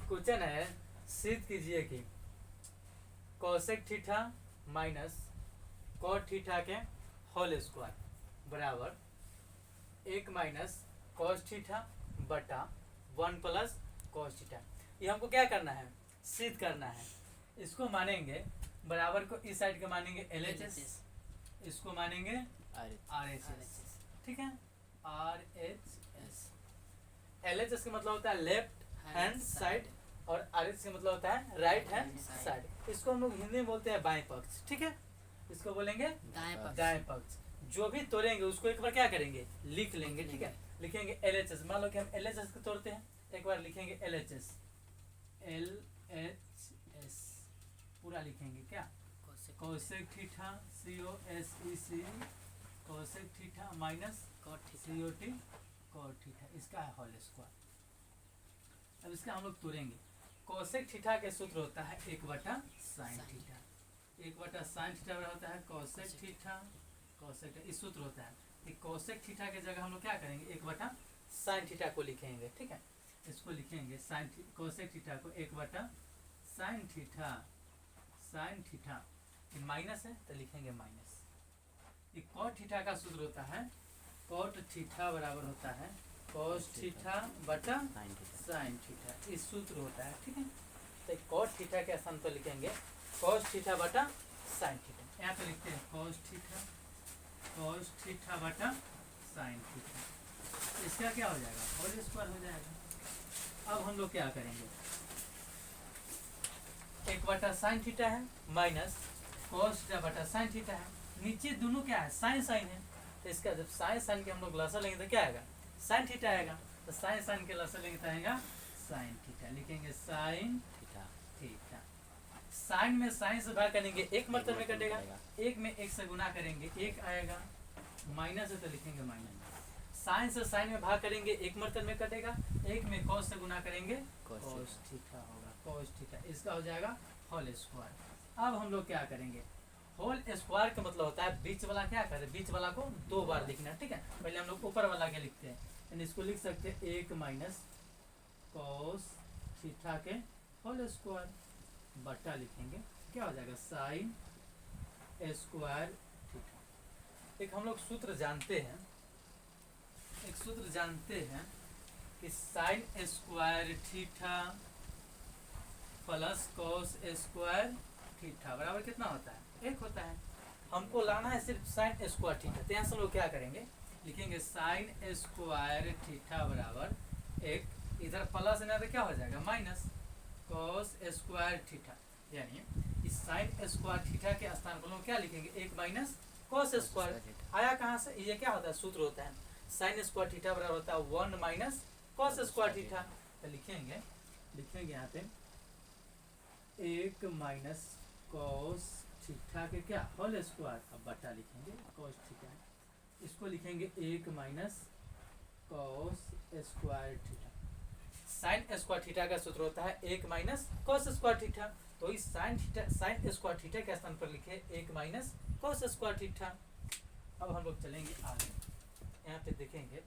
Question है, सिद्ध कीजिए कि cosec theta minus cot theta के होल स्क्वायर बराबर 1 माइनस कॉस थीटा बटा 1 प्लस कॉस थीटा। ये हमको क्या करना है, सिद्ध करना है। इसको मानेंगे बराबर को इस साइड के मानेंगे LHS, इसको मानेंगे RHS, ठीक है, RHS। LHS का मतलब होता है लेफ्ट हैंड साइड और RHS का मतलब होता है राइट हैंड साइड। इसको हम लोग हिंदी में बोलते हैं बाएं पक्ष, ठीक है, इसको बोलेंगे दाएं पक्ष। जो भी तोड़ेंगे उसको एक बार क्या करेंगे, लिख लेंगे, ठीक है। लिखेंगे LHS, मान लो कि हम LHS को तोड़ते हैं, एक बार लिखेंगे LHS, LHS पूरा लिखेंगे क्या, cosec theta COSEC cosec theta minus COT cot theta, इसका है होल स्क्वायर। अब इसका हम लोग तोड़ेंगे। कोसेक थीटा के सूत्र होता है 1/sin थीटा, 1/sin थीटा होता है कोसेक थीटा, कोसेक इस सूत्र होता है कि कोसेक थीटा के जगह हम लोग क्या करेंगे 1/sin थीटा को लिखेंगे, ठीक है। इसको लिखेंगे साइन कोसेक थीटा को 1/sin theta, sine theta minus है तो लिखेंगे माइनस। ये कॉट थीटा का सूत्र होता है, कॉट थीटा बराबर होता है कॉस थीटा बटा साइन थीटा, इस सूत्र होता है, ठीक है। तो कॉट थीटा के स्थान पर लिखेंगे कॉस थीटा बटा साइन थीटा। यहाँ पे लिखते हैं कॉस थीटा बटा साइन थीटा, इसका क्या हो जाएगा, होल स्क्वायर हो जाएगा। अब हम लोग क्या करेंगे, 1/sin थीटा है माइनस कॉस थीटा बटा साइन थीटा है, नीचे दोनों क्या है साइन साइन है, तो इसका जब साइन के हम लोग लसा लेंगे तो क्या आएगा, साइन थीटा आएगा। तो साइन के लसा लेंगे तो आएगा साइन थीटा, लिखेंगे साइन थीटा। साइन में साइन से भाग करेंगे एक मतलब में कटेगा, एक में एक से गुना करेंगे एक आएगा, माइनस है तो लिखेंगे माइनस। साइन से साइन में भाग करेंगे एक मतलब में कटेगा, एक में कॉस से गुना करेंगे कॉस थीटा होगा, कॉस थीटा, इसका हो जाएगा होल स्क्वायर। अब हम लोग क्या करेंगे, होल स्क्वायर का मतलब होता है बीच वाला क्या करें, बीच वाला को 2 बार लिखना, ठीक है। पहले हम लोग ऊपर वाला के लिखते हैं, यानी इसको लिख सकते हैं 1 माइनस कॉस थीटा के होल स्क्वायर बटा लिखेंगे क्या हो जाएगा साइन स्क्वायर थीटा। एक हम लोग सूत्र जानते हैं, एक सूत्र जानते हैं कि sine square theta plus cos square theta बराबर कितना होता है, 1 होता है। हमको लाना है सिर्फ साइन स्क्वायर थीटा, तो यहाँ से हम लोग क्या करेंगे, लिखेंगे साइन स्क्वायर थीटा बराबर 1, इधर प्लस ना तो क्या हो जाएगा माइनस कॉस स्क्वायर थीटा, यानी इस साइन स्क्वायर थीटा के स्थान पर हम क्या लिखेंगे 1 माइनस कॉस स्क्वायर। आया कहाँ से, ये क्या होता है, सूत्र होता है साइन स्क्वायर थीटा बराबर होता है 1 माइनस कॉस स्क्वायर थीटा। तो लिखेंगे यहाँ पे 1 माइनस कॉस थीटा के क्या होल स्क्वायर, अब बटा लिखेंगे कॉस थीटा, इसको लिखेंगे 1 minus cos square theta. Sine square theta का सूत्र होता है 1 माइनस कॉस स्क्वायर थीटा, तो इस साइन स्क्वायर थीटा के स्थान पर लिखे 1 माइनस कॉस स्क्वायर थीटा। अब हम लोग चलेंगे आगे, यहाँ पे देखेंगे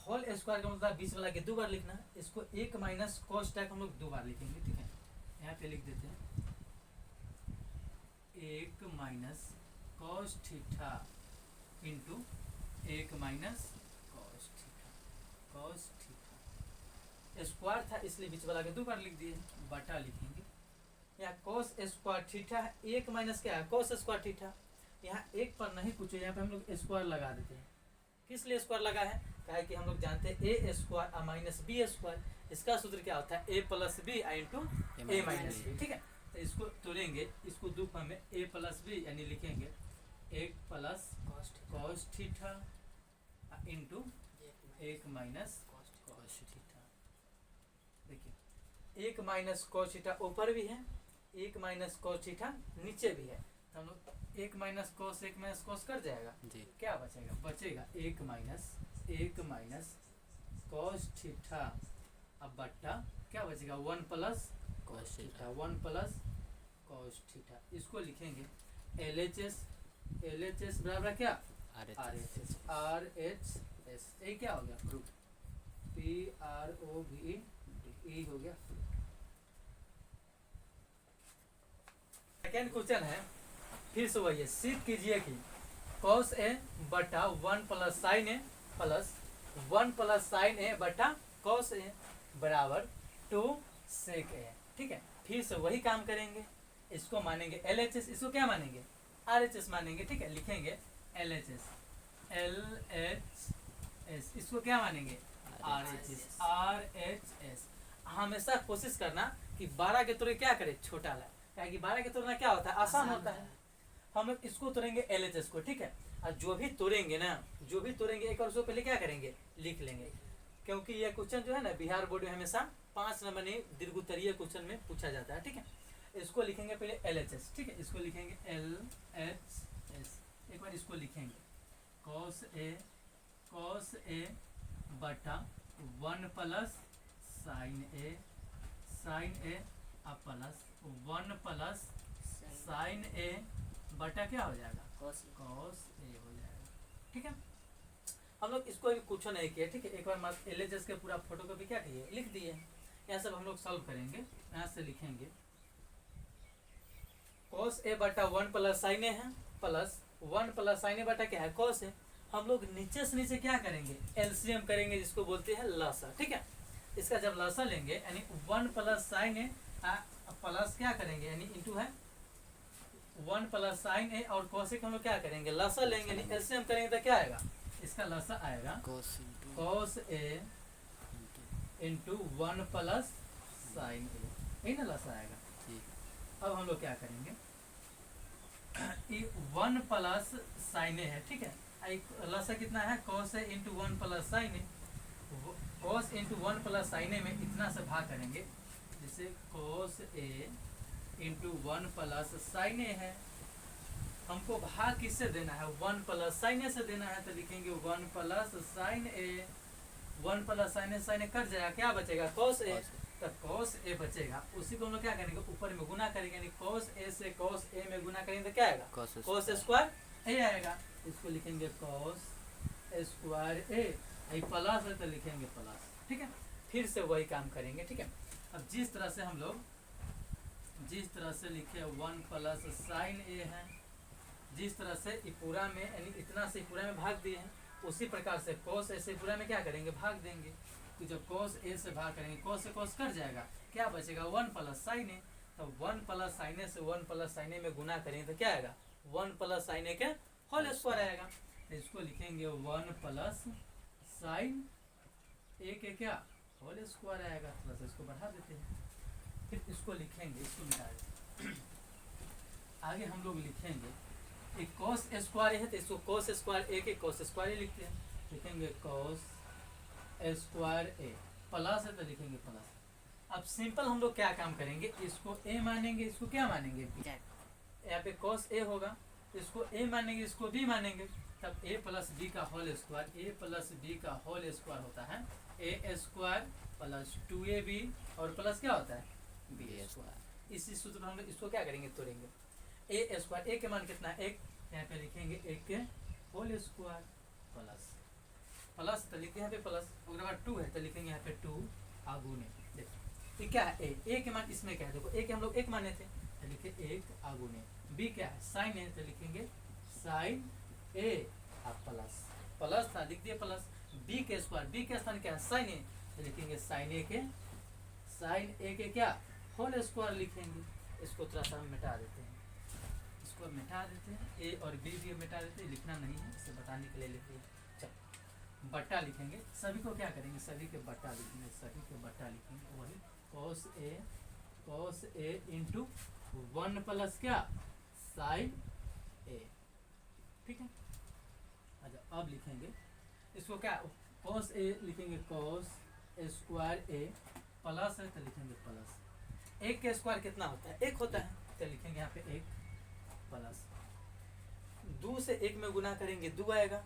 होल स्क्वायर का मतलब बीच वाला के 2 बार लिखना, इसको 1 माइनस कॉस थीटा हम लोग 2 बार लिखेंगे, ठीक है। यहाँ पे लिख देते हैं 1 minus cos theta into 1 minus cos theta, square था इसलिए बीच वाला के 2 बार लिख दिए, बटा लिखेंगे। यहाँ कॉस स्क्वायर थीटा है, 1 माइनस क्या है कॉस स्क्वायर थीटा, यहाँ 1 पर नहीं कुछ, यहाँ पे हम लोग स्क्वायर लगा देते हैं। किस लिए स्क्वायर लगा है, कहा कि हम लोग जानते हैं ए स्क्वायर माइनस बी स्क्वायर, इसका सूत्र क्या होता है ए प्लस बी इंटू ए माइनस बी, ठीक है। तो इसको तोड़ेंगे, इसको 2 फॉर्म में ए प्लस बी यानी लिखेंगे 1 plus cos theta into 1 minus cos theta. देखिए 1 माइनस कॉस थीटा ऊपर भी है, 1 माइनस कॉस थीटा नीचे भी है, तो हम लोग 1 माइनस कॉस कर जाएगा जी, क्या बचेगा, बचेगा 1 माइनस कॉस थीटा, अब बट्टा क्या बचेगा 1 plus cos theta, 1 plus cos theta. इसको लिखेंगे LHS बराबर क्या RHS, ये क्या हो गया प्रूफ, ROVE हो गया। सेकेंड क्वेश्चन है, फिर से वही है, सिद्ध कीजिए कि cos a बटा 1 प्लस साइन ए प्लस 1 प्लस साइन ए बटा cos a बराबर 2 sec a। ठीक है, फिर से वही काम करेंगे, इसको मानेंगे LHS, इसको क्या मानेंगे RHS मानेंगे। ठीक है, लिखेंगे LHS, इसको क्या मानेंगे RHS। हमेशा कोशिश करना कि 12 के तोड़े क्या करे, छोटा लाए, क्या कि 12 के तोड़ना क्या होता है, आसान होता है। हम लोग इसको तोड़ेंगे LHS को। ठीक है, और जो भी तोड़ेंगे ना, जो भी तोड़ेंगे एक और उसको पहले क्या करेंगे, लिख लेंगे, क्योंकि ये क्वेश्चन जो है ना बिहार बोर्ड में हमेशा 5 नंबर में दीर्घोत्तरीय क्वेश्चन में पूछा जाता है। ठीक है, इसको लिखेंगे पहले LHS। ठीक है, इसको लिखेंगे LHS, एक बार इसको लिखेंगे cos a बटा 1 प्लस साइन ए अब प्लस 1 प्लस साइन ए बटा क्या हो जाएगा cos a हो जाएगा। ठीक है, हम लोग इसको अभी कुछ नहीं किया। ठीक है, एक बार मात्र LHS के पूरा फोटो कॉपी क्या किए, लिख दिए। यहाँ सब हम लोग सॉल्व करेंगे, यहाँ से लिखेंगे cos a बटा 1 प्लस साइन ए है प्लस 1 प्लस साइन ए बटा क्या है cos a। हम लोग नीचे से नीचे क्या करेंगे, LCM करेंगे, जिसको बोलते हैं लसा। ठीक है, इसका जब लसा लेंगे यानी 1 प्लस साइन ए प्लस क्या करेंगे यानी इंटू है 1 प्लस साइन ए और cos a हम लोग क्या करेंगे, लसा लेंगे यानी LCM करेंगे तो क्या आएगा, इसका लसा आएगा cos a into 1 plus sine A, यही ना लसा आएगा। अब हम लोग क्या करेंगे, 1 प्लस साइन ए है। ठीक है, लसा कितना है cos a into 1 plus sine A, cos into 1 plus sine A में इतना से भाग करेंगे, जैसे cos a into 1 plus sine A है, हमको भाग किससे देना है, 1 प्लस साइन ए से देना है, तो लिखेंगे 1 प्लस साइन ए, 1 प्लस साइन ए कट जाएगा, क्या बचेगा cos a, तो cos a बचेगा। उसी को हम लोग क्या करेंगे, ऊपर में गुना करेंगे, यानी cos a से cos a में गुना करेंगे तो क्या आएगा cos स्क्वायर a आएगा। इसको लिखेंगे cos स्क्वायर a, प्लस है तो लिखेंगे प्लस। ठीक है, फिर से वही काम करेंगे। ठीक है, अब जिस तरह से हम लोग लिखे 1 प्लस साइन ए है, जिस तरह से पूरा में यानी इतना से पूरा में भाग दिए हैं, उसी प्रकार से cos a से पूरा में क्या करेंगे, भाग देंगे। तो जब cos a से भाग करेंगे, cos से cos कट जाएगा, क्या बचेगा 1 प्लस साइन ए, तो 1 प्लस साइन ए से 1 प्लस साइन ए में गुना करेंगे तो क्या आएगा 1 प्लस साइन ए के होल स्क्वायर आएगा। तो इसको लिखेंगे 1 प्लस साइन ए के क्या होल स्क्वायर आएगा। थोड़ा सा इसको बढ़ा देते हैं, फिर इसको लिखेंगे, इसको मिटा देते हैं। आगे हम लोग लिखेंगे एक cos स्क्वायर है, तो इसको cos स्क्वायर ए के cos स्क्वायर ए लिखते हैं, लिखेंगे cos स्क्वायर ए, प्लस है तो लिखेंगे प्लस। अब सिंपल हम लोग क्या काम करेंगे, इसको a मानेंगे, इसको क्या मानेंगे b, यहाँ पे cos a होगा, इसको a मानेंगे, इसको b मानेंगे, तब a प्लस b का whole square, a plus b का होल स्क्वायर होता है a स्क्वायर प्लस 2ab और प्लस क्या होता है b स्क्वायर। इसी सूत्र हम लोग इसको क्या करेंगे, तोड़ेंगे। a स्क्वायर, a के मान कितना है 1, यहाँ पे लिखेंगे 1 के होल स्क्वायर प्लस तो लिखते हैं यहाँ पे प्लस, उसके बाद 2 है तो लिखेंगे यहाँ पे 2 आगुने। देखो ये क्या है a के मान इसमें क्या है, देखो a के हम लोग 1 माने थे तो लिखे 1 आगुने, b क्या है साइन है तो लिखेंगे साइन a प्लस था लिख दिए प्लस, b के स्क्वायर, b के स्थान क्या है साइन ए तो लिखेंगे साइन ए के क्या होल स्क्वायर लिखेंगे। इसको थोड़ा सा हम मिटा देते हैं, इसको मिटा देते हैं, a और b भी मिटा देते हैं, लिखना नहीं है, इसे बताने के लिए लिख दिए। बट्टा लिखेंगे, सभी को क्या करेंगे, सभी के बट्टा लिखेंगे, सभी के बट्टा लिखेंगे, वही cos a इंटू 1 प्लस क्या साइन a। ठीक है, अच्छा अब लिखेंगे इसको क्या cos a लिखेंगे cos स्क्वायर a प्लस है तो लिखेंगे प्लस, 1 के स्क्वायर कितना होता है 1 होता है तो लिखेंगे यहाँ पे 1 प्लस, 2 से 1 में गुना करेंगे 2 आएगा,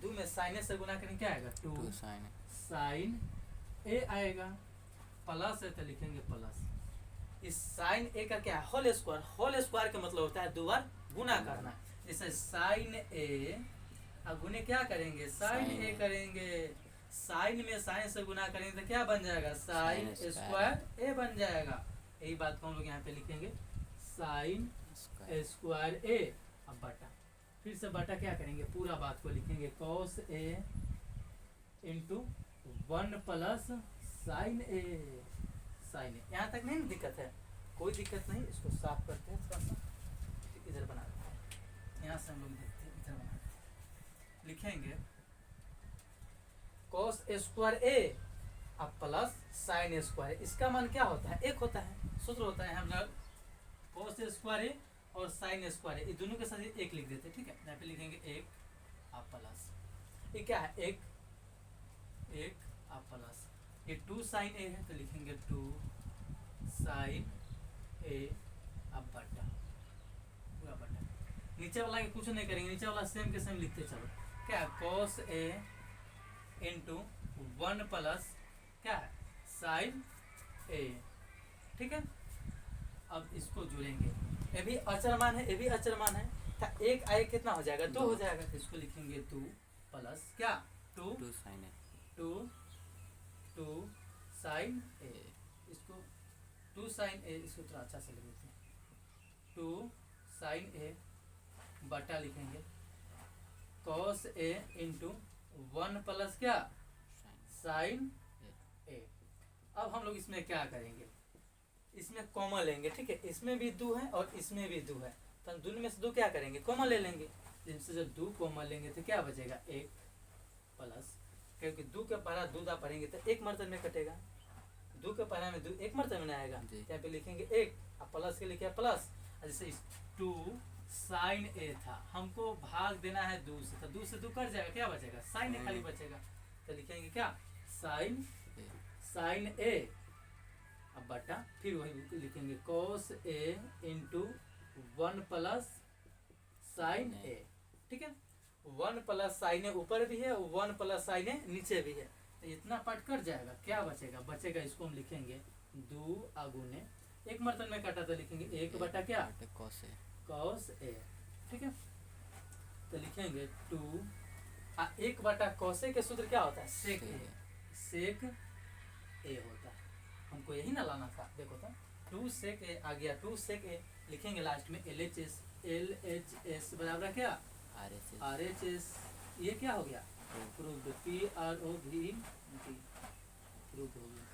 2 में साइन से गुना करेंगे क्या आएगा 2 साइन ए आएगा, प्लस है तो लिखेंगे प्लस। इस साइन ए का क्या है होल स्क्वायर का मतलब होता है 2 बार गुना करना, जैसे साइन ए गुने क्या करेंगे साइन ए करेंगे साइन में साइन से गुना करेंगे तो क्या बन जाएगा, साइन स्क्वायर ए बन जाएगा। यही बात को हम लोग यहाँ पे लिखेंगे, साइन स्क्वायर ए। अब बटा, फिर से बटा क्या करेंगे, पूरा बात को लिखेंगे, cos A into 1 plus sine A. Sign ए यहाँ तक नहीं दिक्कत है, कोई दिक्कत नहीं। इसको साफ करते हैं थोड़ा सा, इधर बना देते हैं, यहाँ से हम लोग देखते हैं, इधर बना देते हैं। लिखेंगे कॉस स्क्वायर ए अब प्लस साइन स्क्वायर, इसका मान क्या होता है, एक होता है, सूत्र होता है हम लोग कॉस स्क्वायर ए और साइन स्क्वायर ए, ये दोनों के साथ एक लिख देते हैं, ठीक है। यहाँ पे लिखेंगे एक अब प्लस, ये क्या है, एक एक अब प्लस, ये 2 साइन ए है तो लिखेंगे 2 साइन ए अब बटा, पूरा बटा। नीचे वाला के कुछ नहीं करेंगे, नीचे वाला सेम के सेम लिखते चलो, क्या कॉस ए इंटू 1 प्लस क्या है साइन ए, ठीक है। अब इसको जोड़ेंगे, ये भी अचर मान है, ये भी अचर मान है, तो एक आए कितना हो जाएगा, 2 हो जाएगा। तो इसको लिखेंगे 2 प्लस क्या 2 साइन ए, 2 साइन ए, इसको 2 साइन ए, इसको थोड़ा अच्छा से लिख देते हैं, 2 साइन ए बटा लिखेंगे कॉस ए इंटू 1 प्लस क्या साइन ए। अब हम लोग इसमें क्या करेंगे, इसमें कॉमन लेंगे, ठीक है। इसमें भी 2 है और इसमें भी 2 है, तो हम दोनों में से 2 क्या करेंगे, कॉमन ले लेंगे। जिनसे जब 2 कॉमन लेंगे तो क्या बचेगा 1 प्लस, क्योंकि 2 के पहला 2 दा पढ़ेंगे तो 1 मरतबे में कटेगा, 2 के पहला में 2 1 मरतबे में आएगा, यहाँ पे लिखेंगे 1 और प्लस के लिखे प्लस। जैसे 2 साइन ए था, हमको भाग देना है 2 से, तो 2 से 2 कट जाएगा, क्या बचेगा साइन ए खाली बचेगा, तो लिखेंगे क्या साइन ए अब बटा, फिर वही लिखेंगे cos A into 1 plus sine ए, ठीक है। 1 प्लस साइन ए ऊपर भी है, 1 प्लस साइन ए नीचे भी है, तो इतना पार्ट कट जाएगा, क्या बचेगा, बचेगा इसको हम लिखेंगे 2 आगुने 1 मरतबे में कटा तो लिखेंगे 1 बटा क्या कॉस ए, ठीक है। तो लिखेंगे 2 1 बटा कॉस ए के सूत्र क्या होता है, सेक ए, सेक ए होता है, हमको यही ना लाना था। देखो तो 2 सेक ए आ गया, 2 सेक ए लिखेंगे लास्ट में LHS बराबर क्या RHS, ये क्या हो गया प्रूव्ड, PROVD प्रूव्ड हो गया।